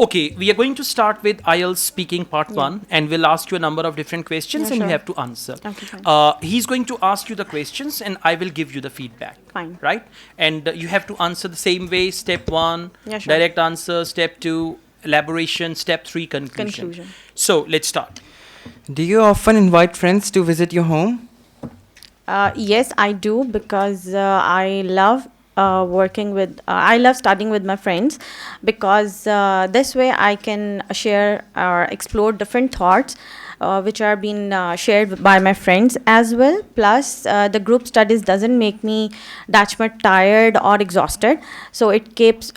Okay, we are going to start with IELTS speaking part 1, and we'll ask you a number of different questions, Yeah, and you sure. have to answer. Okay, fine. He's going to ask you the questions and I will give you the feedback. Fine. Right? And you have to answer the same way. Step 1, Yeah, sure. direct answer. Step 2, elaboration. Step 3, conclusion. Conclusion. So let's start. Do you often invite friends to visit your home? Yes, I do, because I love I love studying with my friends, because this way I can share or explore different thoughts which are being shared by my friends as well. Plus, the group studies doesn't make me that much tired or exhausted, so it keeps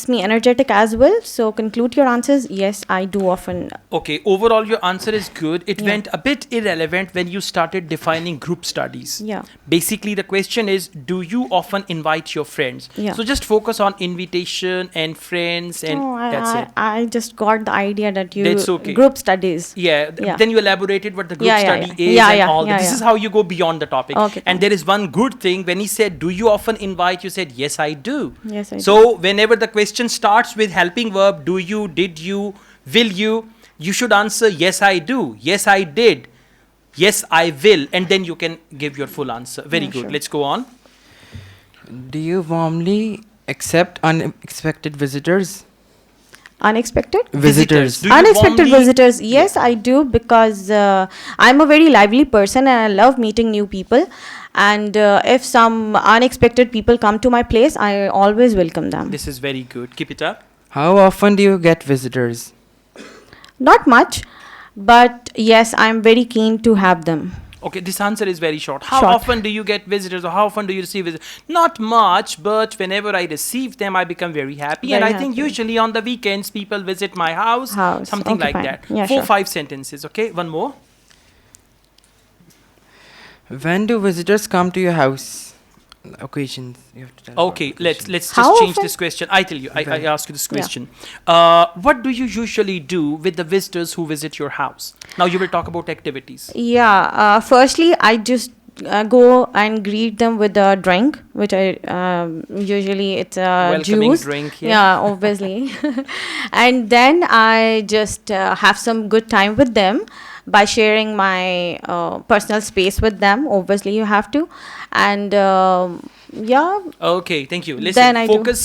me energetic as well. So, conclude your answers. Yes, I do often. Okay, overall your answer is good. It Yeah. went a bit irrelevant when you started defining group studies. Yeah. Basically, the question is, do you often invite your friends? Yeah. So just focus on invitation and friends, and No, that's it. I just got the idea that you That's okay. group studies. Yeah, Yeah. then you elaborated what the group Yeah, yeah, study yeah. is Yeah, and yeah, all that. yeah, This yeah. is how you go beyond the topic. Okay, And there is one good thing when he said, do you often invite? You said, yes, I do. Yes, I So whenever the question starts with helping verb, do you, did you, will you should answer, yes, I do. Yes, I did. Yes, I will. And then you can give your full answer. Very Yeah, good. sure. Let's go on. Do you warmly accept unexpected visitors? Unexpected? Visitors. Do you Unexpected warmly- visitors, yes, I do, because I'm a very lively person and I love meeting new people. And if some unexpected people come to my place, I always welcome them. This is very good. Keep it up. How often do you get visitors? Not much, but yes, I'm very keen to have them. Okay, this answer is very short. How Short. often do you get visitors, or how often do you receive visitors? Not much, but whenever I receive them, I become very happy. And Very I think happy. usually on the weekends, people visit my house, something Okay, like fine. that. Yeah, 4, sure. 5 sentences, okay? One more. When do visitors come to your house? Occasions. You have to tell about Okay, occasions. let's How just change often? this question. I tell you, I When? ask you this Yeah. question. What do you usually do with the visitors who visit your house? Now you will talk about activities. Yeah, firstly, I just go and greet them with a drink, which I usually it's a Welcoming juice. drink, Yeah, obviously. And then I just have some good time with them by sharing my personal space with them. Obviously, you have to. And yeah, Okay, thank you. Listen, Then I do. focus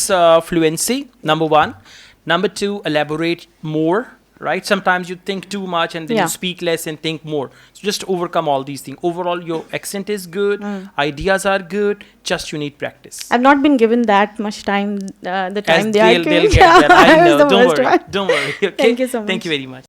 fluency, number 1. Number 2, elaborate more, right? Sometimes you think too much and then Yeah. you speak less and think more. So just overcome all these things. Overall, your accent is good, ideas are good, just you need practice. I've not been given that much time, the As time they are they'll giving. get that. I was know. the Don't worst worry. one. Don't worry. Okay? Thank you so Thank you much. very much.